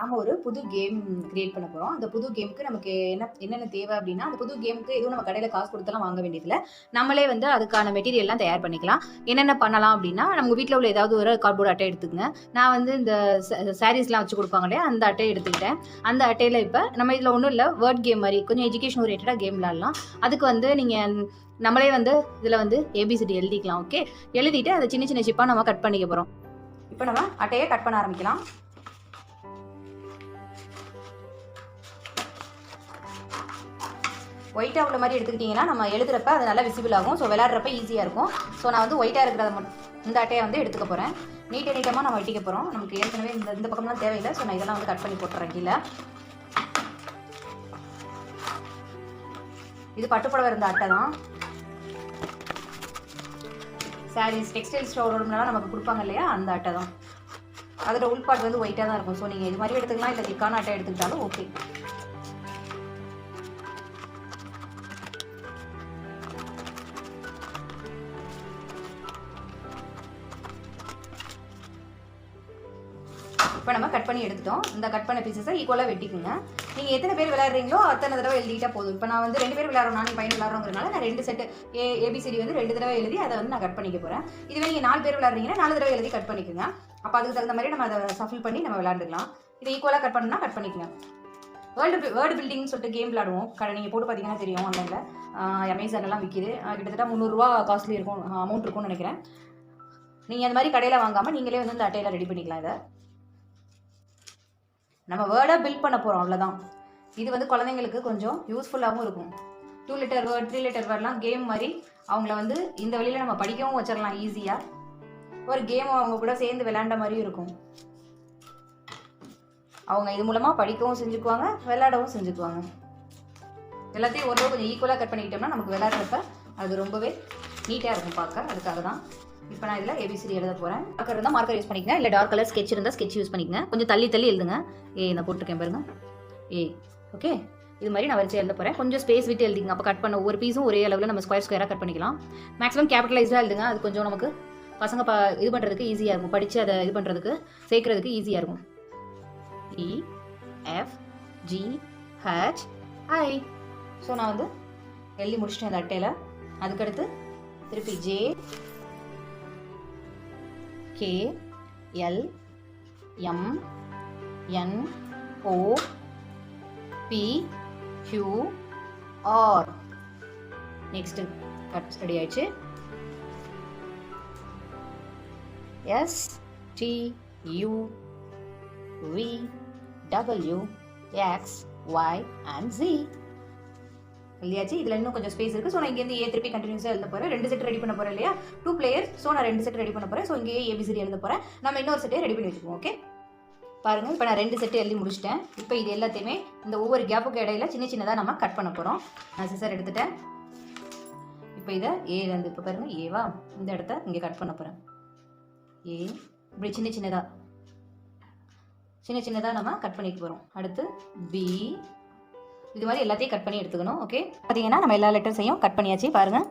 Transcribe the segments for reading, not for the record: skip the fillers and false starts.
நாம ஒரு புது கேம் கிரியேட் பண்ண போறோம். அந்த புது கேமுக்கு நமக்கு என்னென்ன தேவை அப்படின்னா, அந்த புது கேமுக்கு எதுவும் நம்ம கடையில காசு கொடுத்தெல்லாம் வாங்க வேண்டியதில்ல. நம்மளே வந்து அதுக்கான மெட்டீரியல்லாம் தயார் பண்ணிக்கலாம். என்னென்ன பண்ணலாம் அப்படின்னா, நம்ம வீட்ல உள்ள ஏதாவது ஒரு கார்ட்போர்ட் அட்டை எடுத்துக்கங்க. நான் வந்து இந்த சாரீஸ்லாம் வச்சு கொடுப்பாங்க இல்லையா, அந்த அட்டையை எடுத்துக்கிட்டேன். அந்த அட்டையில இப்ப நம்ம இதுல ஒண்ணும் இல்ல, வேர்ட் கேம் மாரி கொஞ்சம் எஜுகேஷன் ஓரியன்டடா கேம் விளையாடலாம். அதுக்கு வந்து நீங்க நம்மளே வந்து இதுல வந்து ஏபிசிடி எழுதிக்கலாம். ஓகே, எழுதிட்டு அதை சின்ன சின்ன சிப்பா நம்ம கட் பண்ணிக்க போறோம். இப்போ நம்ம அட்டையை கட் பண்ண ஆரம்பிக்கலாம். ஒயிட்டாக உள்ள மாதிரி எடுத்துக்கிட்டிங்கன்னா நம்ம எழுதுறப்ப அது நல்லா விசிபிள் ஆகும். ஸோ விளையாடுறப்ப ஈஸியாக இருக்கும். ஸோ நான் வந்து ஒயிட்டாக இருக்கிறத மட்டும் இந்த அட்டையை வந்து எடுத்துக்க போகிறேன். நீட்டமாக நம்ம வெட்டிக்க போகிறோம். நமக்கு ஏற்கனவே இந்த பக்கம்லாம் தேவையில்லை. ஸோ நான் இதெல்லாம் வந்து கட் பண்ணி போட்டுறேன் கீழே. இது பட்டுப்புடவை இருந்த அட்டை தான். சாரீஸ் டெக்ஸ்டைல் ஸ்டோர்லாம் நமக்கு கொடுப்பாங்க இல்லையா, அந்த அட்டை தான். அதோட உள்பாட்டு வந்து ஒயிட்டாக தான் இருக்கும். ஸோ நீங்கள் இது மாதிரி எடுத்துக்கலாம், இல்லை திக்கான அட்டை எடுத்துக்கிட்டாலும் ஓகே. இப்போ நம்ம கட் பண்ணி எடுத்துட்டோம். இந்த கட் பண்ண பீசஸை ஈக்குவலாக வெட்டிக்குங்க. நீங்கள் எத்தனை பேர் விளையாடுறீங்களோ அத்தனை தடவை எழுதிட்டா போதும். இப்போ நான் வந்து 2 பேர் விளையாடுறோம், நானும் பையன் விளையாடுறோங்கிறனால நான் 2 செட்டு ஏபிசிடி வந்து 2 தடவை எழுதி அதை வந்து நான் கட் பண்ணிக்க போகிறேன். இதுவே நீங்கள் 4 பேர் விளையாடுறீங்கன்னா 4 தடவை எழுதி கட் பண்ணிக்கோங்க. அப்போ அதுக்கு தகுந்த மாதிரி நம்ம அதை சஃபில் பண்ணி நம்ம விளையாண்டுக்கலாம். இதை ஈக்குவலாக கட் பண்ணணும்னா கட் பண்ணிக்கோங்க. வேர்டு பில்டிங்னு சொல்லிட்டு கேம் விளையாடுவோம். நீங்கள் போட்டு பார்த்தீங்கன்னா தெரியும், ஆன்லைனில் அமேசான்லாம் விற்கிது. கிட்டத்தட்ட 300 ரூபா காஸ்ட்லி இருக்கும், அமௌண்ட் இருக்கும்னு நினைக்கிறேன். நீங்கள் அந்த மாதிரி கடையில் வாங்காமல் நீங்களே வந்து இந்த அட்டையில் ரெடி பண்ணிக்கலாம். இதை நம்ம வேர்டாக பில்ட் பண்ண போகிறோம், அவ்வளோதான். இது வந்து குழந்தைங்களுக்கு கொஞ்சம் யூஸ்ஃபுல்லாகவும் இருக்கும். 2 லெட்டர் வேர்ட் 3 லெட்டர் வேர்ட்லாம் கேம் மாதிரி அவங்கள வந்து இந்த வழியில் நம்ம படிக்கவும் வச்சிடலாம் ஈஸியாக. ஒரு கேம் அவங்க கூட சேர்ந்து விளையாண்ட மாதிரியும் இருக்கும். அவங்க இது மூலமாக படிக்கவும் செஞ்சுக்குவாங்க, விளையாடவும் செஞ்சுக்குவாங்க. எல்லாத்தையும் ஓரளவு கொஞ்சம் ஈக்குவலாக கட் பண்ணிக்கிட்டோம்னா நமக்கு விளையாடுறப்ப அது ரொம்பவே நீட்டாக இருக்கும் பார்க்க. அதுக்காக தான் இப்போ நான் இதில் ஏபிசிடி எழுத போகிறேன். மார்க்கர் இருந்தால் மார்க்கர் யூஸ் பண்ணிக்கங்க, இல்லை டார்க் கலர் ஸ்கெட்ச் இருந்தால் ஸ்கெட்ச் யூஸ் பண்ணிக்கங்க. கொஞ்சம் தள்ளி எழுதுங்க. நான் போட்டிருக்கேன் பாருங்க, ஓகே. இது மாதிரி நான் வச்சு எழுத போகிறேன். கொஞ்சம் ஸ்பேஸ் விட்டு எழுதிங்க. அப்போ கட் பண்ண ஒவ்வொரு பீஸும் ஒரே அளவில் நம்ம ஸ்கொயராக கட் பண்ணிக்கலாம். மேக்ஸிமம் கேபிட்டலைஸாக எழுதுங்க. அது கொஞ்சம் நமக்கு பசங்க இது பண்ணுறதுக்கு ஈஸியாக இருக்கும், படித்து அதை இது பண்ணுறதுக்கு சேர்க்கறதுக்கு ஈஸியாக இருக்கும். EFGHI. ஸோ நான் வந்து எழுதி முடிச்சிட்டேன் அந்த அட்டையில். அதுக்கடுத்து திருப்பி JKLMNOPQR. நெக்ஸ்ட் கட் ரெடி ஆயிடுச்சு. STUVWXY and Z இல்லையாச்சு. இதில் இன்னும் கொஞ்சம் ஸ்பேஸ் இருக்குது. ஸோ நான் இங்கேருந்து திருப்பி கண்டினியூஸாக எழுத போகிறேன். 2 செட் ரெடி பண்ண போகிறேன் இல்லையா, 2 players. ஸோ நான் 2 செட் ரெடி பண்ண போகிறேன். ஸோ இங்கேயே ஏபிசிடி எழுத போகிறேன். நம்ம இன்னொரு செட்டே ரெடி பண்ணி வச்சுக்குவோம். ஓகே, பாருங்கள். இப்போ நான் 2 செட்டு எழுதி முடிச்சிட்டேன். இப்போ இது எல்லாத்தையுமே இந்த ஒவ்வொரு கேப்புக்கு இடையில சின்னதாக நம்ம கட் பண்ண போகிறோம். நான் சிசர் எடுத்துட்டேன். இப்போ இதை ஏலேருந்து இப்போ பாருங்கள், ஏவா இந்த இடத்த இங்கே கட் பண்ண போகிறேன். இப்படி சின்னதாக நம்ம கட் பண்ணிக்க போகிறோம். அடுத்து B. இது மாதிரி எல்லாத்தையும் கட் பண்ணி எடுத்துக்கணும். ஓகே, பார்த்தீங்கன்னா நம்ம எல்லா லெட்டர்ஸையும் கட் பண்ணியாச்சு. பாருங்கள்,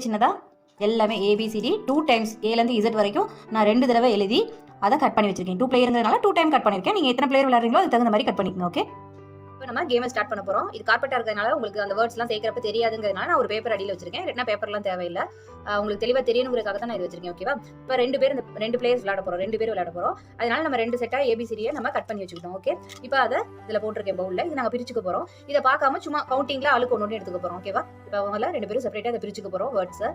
சின்னதாக எல்லாமே ABCD 2 times ஏலேருந்து Z வரைக்கும் நான் 2 தடவை எழுதி அதை கட் பண்ணி வச்சிருக்கேன். 2 பிளேயருங்கிறதுனால 2 டைம் கட் பண்ணியிருக்கேன். நீங்கள் எத்தனை பிளேயர் விளையாடுறீங்களோ அதுக்கு தகுந்த மாதிரி கட் பண்ணிக்கணும். ஓகே, இப்போ நம்ம கேமை ஸ்டார்ட் பண்ண போகிறோம். இது கார்பெட்டாக இருக்கிறதுனால உங்களுக்கு அந்த வேர்ட்ஸ்லாம் சேர்க்கிறப்ப தெரியாதுங்கிறதுனால நான் ஒரு பேப்பர் அடியில் வச்சிருக்கேன். ரெட்டினா பேப்பர்லாம் தேவையில்லை, உங்களுக்கு தெளிவாக தெரியணுங்கிறதுக்காக தான் நான் இது வச்சிருக்கேன். ஓகேவா, இப்போ 2 பிளேயர்ஸ் விளையாட போகிறோம். 2 பேர் விளையாட போகிறோம். அதனால நம்ம 2 செட்டாக ஏபிசிடியை நம்ம கட் பண்ணி வச்சுக்கிட்டோம். ஓகே, இப்போ அதை இதில் போட்டிருக்கேன் பவுலில். இது நாங்கள் பிரிச்சுக்க போகிறோம். இதை பார்க்காம சும்மா கவுண்டிங்கில் ஆளுக்கு ஒன்று எடுத்துக்க போகிறோம். ஓகேவா, இப்போ அவங்கள 2 பேரும் செப்பரேட்டாக அதை பிரிச்சுக்க போகிறோம் வேர்ட்ஸை.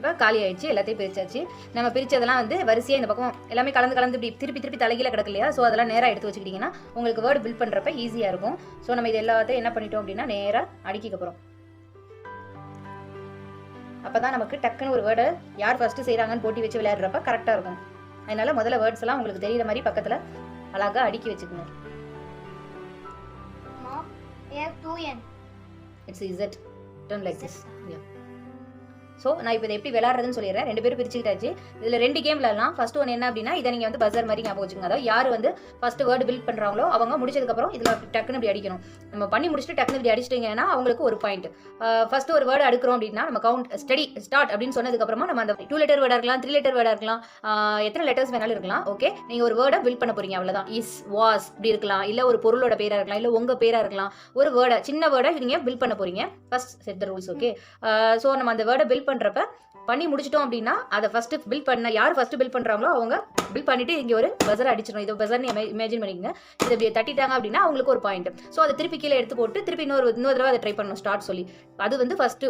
இப்போ காலி ஆயிடுச்சு, எல்லாத்தையும் பிரிச்சாச்சு. நம்ம பிரிச்சதெல்லாம் வந்து வரிசையாக இந்த பக்கம் எல்லாமே கலந்து இப்படி திருப்பி தலைகீழ கிடக்கு இல்லையா. ஸோ அதெல்லாம் நேராக எடுத்து வச்சுக்கிட்டிங்கன்னா உங்களுக்கு வேர்டு பில்ட் பண்ணுறப்ப ஈஸியாக இருக்கும். ஸோ நம்ம இது எல்லாத்தையும் என்ன பண்ணிட்டோம் அப்படின்னா நேராக அடுக்கிக்க போகிறோம். அப்போ தான் நமக்கு டக்குன்னு ஒரு வேர்டை யார் ஃபஸ்ட்டு செய்கிறாங்கன்னு போட்டி வச்சு விளையாடுறப்ப கரெக்டாக இருக்கும். அதனால முதல்ல வேர்ட்ஸ் எல்லாம் உங்களுக்கு தெரியுற மாதிரி பக்கத்தில் அழகாக அடுக்கி வச்சுக்கோங்க. It's Z. Turn like this. Yeah. So நான் இப்போ இதை எப்படி விளாட்றதுன்னு சொல்லிடுறேன். 2 பேரும் பிரிச்சுக்கிட்டாச்சு. இதில் 2 கேம் விளாடலாம். ஃபர்ஸ்ட் ஒன் என்ன அப்படின்னா, இதை நீங்கள் வந்து பஸர் மாதிரி ஞாபகம் வச்சுக்கோங்க. அதாவது யார் வந்து ஃபர்ஸ்ட் வேர்டு பில்ட் பண்ணுறாங்களோ அவங்க முடிச்சதுக்கப்புறம் இதில் டக்குன்னு இப்படி அடிக்கணும். நம்ம பண்ணி முடிச்சுட்டு டக்குன்னு இப்படி அடிச்சிட்டிங்கன்னா அவங்களுக்கு ஒரு பாயிண்ட். ஃபர்ஸ்ட் ஒரு வேர்டு அடுக்கிறோம் அப்படின்னா நம்ம கவுண்ட் ஸ்டடி ஸ்டார்ட் அப்படின்னு சொன்னதுக்கப்புறமா நம்ம அந்த 2 லெட்டர் வேர்டாக இருக்கலாம், 3 லெட்டர் வேர்டாக இருக்கலாம், எத்தனை லெட்டர்ஸ் வேணாலும் இருக்கலாம். ஓகே, நீங்கள் ஒரு வேர்டை பில்ட் பண்ண போறீங்க, அவ்வளோதான். இஸ், வாஸ் இப்படி இருக்கலாம், இல்லை ஒரு பொருளோட பேராக இருக்கலாம், இல்லை உங்கள் பேராக இருக்கலாம். ஒரு வேர்டை சின்ன வேர்டை நீங்கள் பில்ட் பண்ண போறீங்க. First set the rules. Okay, so நம்ம அந்த வேர்டை பில்ட் பண்ணுறப்ப பண்ணி முடிச்சிட்டோம் அப்படின்னா அதை ஃபர்ஸ்ட் பில்ட் பண்ண யார் ஃபர்ஸ்ட் பில்ட் பண்ணுறாங்களோ அவங்க பில்ட் பண்ணிட்டு இங்கே ஒரு பஸர் அடிச்சிடணும். இது பஸர்னு இமேஜின் பண்ணிக்கங்க. இதை இப்படி தட்டிட்டாங்க அப்படின்னா அவங்களுக்கு ஒரு பாயிண்ட். ஸோ அதை திருப்பி கீழே எடுத்து போட்டு திருப்பி இன்னொரு தடவை அதை ட்ரை பண்ணணும் ஸ்டார்ட் சொல்லி. அது வந்து ஃபர்ஸ்ட்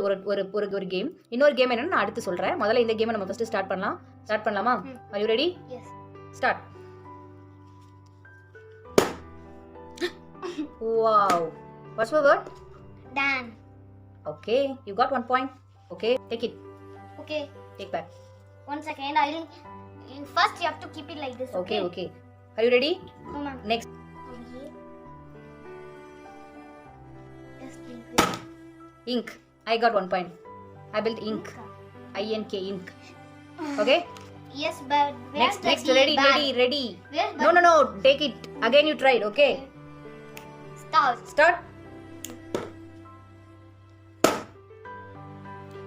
ஒரு கேம். இன்னொரு கேம் என்னன்னு நான் அடுத்து சொல்கிறேன். முதல்ல இந்த கேமை நம்ம ஃபர்ஸ்ட் ஸ்டார்ட் பண்ணலாமா? Are you ready? Start. Wow. What's your word? Dan. Okay, you got 1 point. Okay, take it. Okay. Take back. 1 second. First you have to keep it like this. Okay. Are you ready? No, ma'am. Next. Okay. Just keep it. Ink. I got 1 point. I built ink. INK, ink. Okay. Yes, but next. Ready. Where's No. Take it. Again you tried. Okay. Start.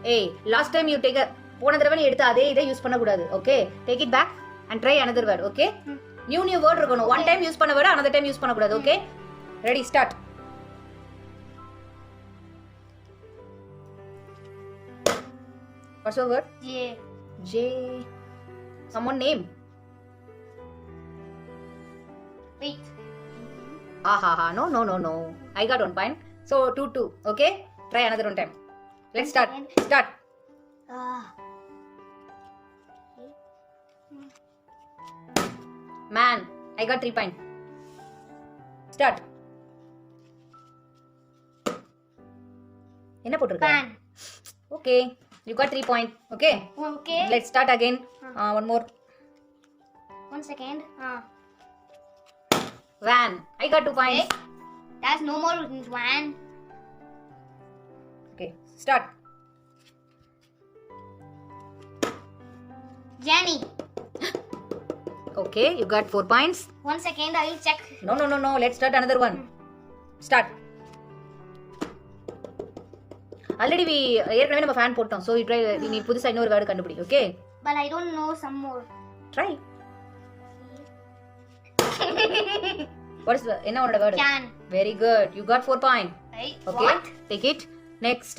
Hey, last time you take போன தடவை நீ எடுத்த அதே இதை use பண்ண கூடாது. Okay, take it back and try another word. Okay, new word இருக்கணும். One time use பண்ண வேர்ட் another டைம் யூஸ் பண்ண கூடாது. Okay, ready, start. What's your word? J. Someone name. Wait. No. I got 1 point. So 2. Okay, try another 1 time. Let's start. Man, I got 3 point. Start. என்ன போட்டுருக்க? Pan. Okay, you got 3 point. Okay. Let's start again. One more. 1 second. Van. I got 2 points. There's no more van. Okay, start. Jenny. Okay, you got 4 points. 1 second, I will check. No. Let's start another one. Start. Already ஏற்கனவே நம்ம fan போட்டோம். So you try. நீ புதுசா இன்னொரு word கண்டுபிடி. Okay. But I don't know some more. Try. What is என்ன உன்னோட word? Can. Very good. You got 4 point. Right. Okay. What? Take it. Next.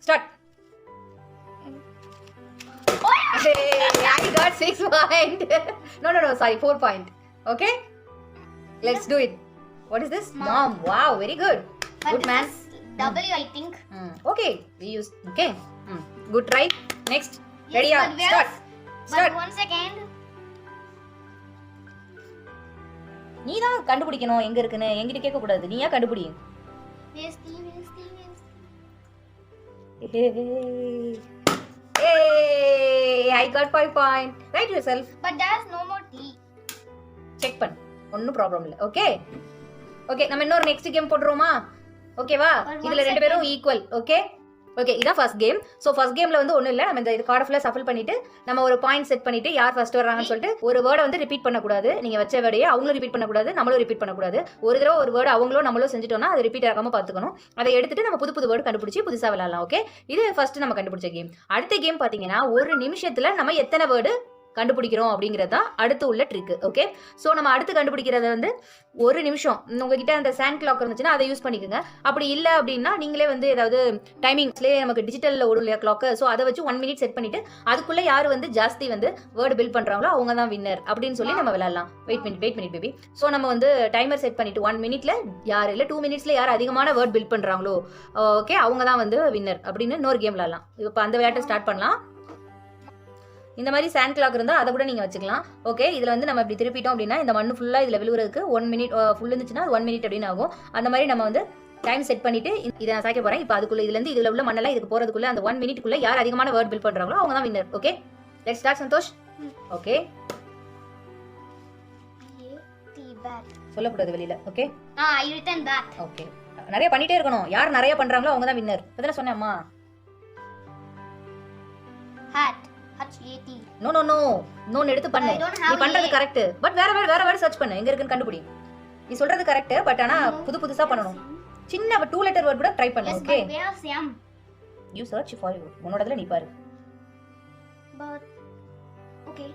Start. Hey, I got 6 point. No. Sorry, 4 point. Okay. Let's do it. What is this? Mom. Wow, very good. But Good man. W, I think. Okay. We use. Okay. Good try. Next. Yes, Ready? but Start. But 1 second. நீ தான் கண்டுபிடிக்கணும் எங்க இருக்குன்னு. என்கிட்ட கேட்க கூடாது. நீயா கண்டுபிடி. Where's T? Hey, I got 5 point. Write yourself. But there's no more T. Check பண்ணு. ஒன்னும் ப்ராப்ளம் இல்ல. ஓகே. நம்ம இன்னொரு நெக்ஸ்ட் கேம் போடுறோமா? ஓகேவா? இதுல 2 பேரும் ஈக்குவல். ஓகே. இதான் ஃபர்ஸ்ட் கேம். ஸோ ஃபர்ஸ்ட் கேம்ல வந்து ஒன்றும் இல்லை. நம்ம இந்த கார்டை ஃபுல்லாக சஃபில் பண்ணிட்டு நம்ம ஒரு பாயிண்ட் செட் பண்ணிட்டு யார் ஃபர்ஸ்ட் வர்றாங்கன்னு சொல்லிட்டு ஒரு வேர்டை வந்து ரிப்பீட் பண்ணக்கூடாது. நீங்க வச்ச வேர்டையே அவங்களும் ரிப்பீட் பண்ணக்கூடாது, நம்மளும் ரிப்பீட் பண்ணக்கூடாது. ஒரு தடவை ஒரு வேர்டு அவங்களும் நம்மளும் செஞ்சுட்டோம்னா அது ரிப்பீட் ஆகாம பார்த்துக்கணும். அதை எடுத்துட்டு நம்ம புது வேர்டு கண்டுபிடிச்சி புதுசாக விளையாடலாம். ஓகே, இது ஃபர்ஸ்ட் நம்ம கண்டுபிடிச்ச கேம். அடுத்த கேம் பார்த்தீங்கன்னா ஒரு நிமிஷத்துல நம்ம எத்தனை வேர்டு கண்டுபிடிக்கிறோம் அப்படிங்கிறது தான் அடுத்து உள்ள ட்ரிக். ஓகே, ஸோ நம்ம அடுத்து கண்டுபிடிக்கிறத வந்து ஒரு நிமிஷம். உங்ககிட்ட அந்த சாண்ட் கிளாக் இருந்துச்சுன்னா அதை யூஸ் பண்ணிக்கோங்க. அப்படி இல்லை அப்படின்னா நீங்களே வந்து ஏதாவது டைமிங்ஸ்லேயே நமக்கு டிஜிட்டலில் ஓடும் இல்லையா கிளாக்கு, ஸோ அதை வச்சு 1 minute செட் பண்ணிட்டு அதுக்குள்ளே யார் வந்து ஜாஸ்தி வந்து வேர்டு பில்ட் பண்ணுறாங்களோ அவங்க தான் வின்னர் அப்படின்னு சொல்லி நம்ம விளையாடலாம். Wait minute baby. ஸோ நம்ம வந்து டைமர் செட் பண்ணிட்டு 1 minute யார் இல்லை 2 minutes யார் அதிகமான வேர்ட் பில்ட் பண்ணுறாங்களோ ஓகே அவங்க தான் வந்து வின்னர் அப்படின்னு இன்னொரு கேம் விளையாடலாம். இப்போ அந்த விளையாட்டை ஸ்டார்ட் பண்ணலாம். இந்த மாதிரி சாண்ட் கிளாக் இருந்தால் அதை கூட நீங்கள் வச்சுக்கலாம். ஓகே, இதில் வந்து நம்ம இப்படி திருப்பிட்டோம் அப்படின்னா இந்த மண்ணு ஃபுல்லாக இதில் விழுவுறதுக்கு 1 minute ஃபுல் இருந்துச்சுன்னா 1 minute அப்படின்னு ஆகும். அந்த மாதிரி நம்ம வந்து டைம் செட் பண்ணிட்டு இதை நான் சாய்க்க போகிறேன். இப்போ அதுக்குள்ளே இதுலேருந்து இதில் உள்ள மண்ணெல்லாம் இதுக்கு போகிறதுக்குள்ள அந்த 1 minute யார் அதிகமான வேர்ட் பில்ட் பண்ணுறாங்களோ அவங்க தான் winner. Okay, let's start. Santhosh. Okay, சொல்லக்கூடாது வெளியில். Okay, I written that. Okay, நிறைய பண்ணிட்டே இருக்கணும். யார் நிறைய பண்ணுறாங்களோ அவங்க தான் வின்னர். அதெல்லாம் சொன்னேம்மா. T. நோ எடுத்து பண்ணு. I don't நீ have பண்றது A. கரெக்ட். பட் வேற வேர்ட் சர்ச் பண்ணு. எங்க இருக்குன்னு கண்டுபிடி. நீ சொல்றது கரெக்ட். பட் ஆனா புதுசா பண்ணனும். சின்ன 2 லெட்டர் வேர்ட் கூட ட்ரை பண்ணு. Yes, okay. but where's M? You search for you. உன்னோடதுல நீ பாரு. But okay.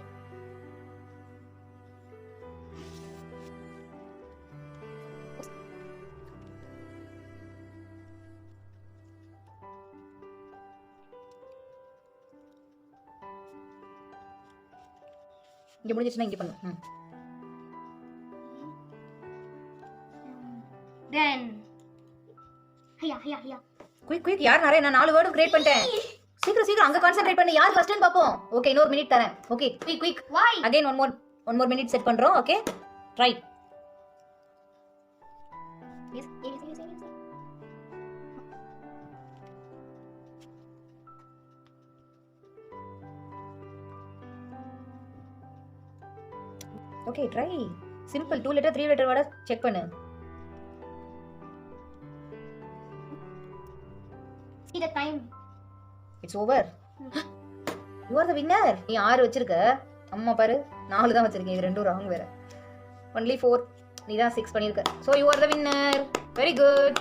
இங்க முடிஞ்சிச்சுனா இங்க பண்ணு. Then. Hiya. குயிக் யார் நிறைய நான் 4 வேர்டும் கிரியேட் பண்ணிட்டேன். சீக்கிரம் அங்க கான்சென்ட்ரேட் பண்ணு. யார் ஃபர்ஸ்ட்னு பாப்போம். ஓகே இன்னொரு மினிட் தரேன். Okay quick. Why? Again one more minute set பண்றோம். Okay try. Yes. Okay try. Simple 2 letter 3 letter வேர்ட செக் பண்ணு. See the time. It's over. You are the winner. நீ 6 வச்சிருக்க. அம்மா பாரு 4 தான் வச்சிருக்கீங்க. இது ரெண்டும் ராங் வேற. only 4. நீ தான் 6 பண்ணிருக்க. So you are the winner. Very good.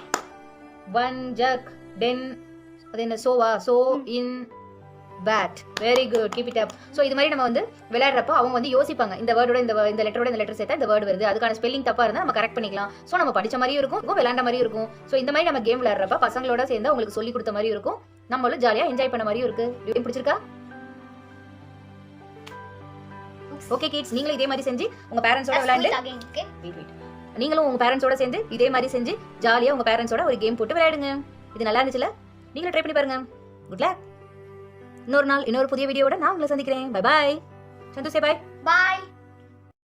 1 jug then அது என்ன சோவா சோ இன் பேட். Very good. Keep it up. So இது மாதிரி நம்ம வந்து விளையாடுறப்போ அவங்க வந்து யோசிப்பாங்க. இந்த வேர்டோட இந்த லெட்டரோட இந்த லெட்டர் சேர்த்தா இந்த வேர்டு வருது. அதுக்கான ஸ்பெல்லிங் தப்பா இருந்தா நம்ம கரெக்ட் பண்ணிக்கலாம். சோ நம்ம படிச்ச மாதிரியும் இருக்கும் விளையாண்ட மாதிரியும் இருக்கும். சோ இந்த மாதிரி நம்ம கேம் விளையாடுறப்ப பசங்களோட சேர்ந்து உங்களுக்கு சொல்லி கொடுத்த மாதிரியும் இருக்கும். நம்மளும் ஜாலியா என்ஜாய் பண்ண மாதிரியும் இருக்கு. கேம் பிடிச்சிருக்கா? ஓகே கிட்ஸ் நீங்களும் இதே மாதிரி செஞ்சு உங்க பேரண்ட்ஸோட விளையாண்டு நீங்களும் உங்க பேரண்ட்ஸோட சேர்ந்து இதே மாதிரி செஞ்சு ஜாலியா உங்க பேரண்ட்ஸோட ஒரு கேம் போட்டு விளையாடுங்க. இது நல்லா இருந்துச்சுல? நீங்களும் ட்ரை பண்ணி பாருங்க. Good luck. இன்னொரு நாள் இன்னொரு புதிய வீடியோவோட நான் உங்களை சந்திக்கிறேன். Bye bye. சந்து சே பாய். Bye.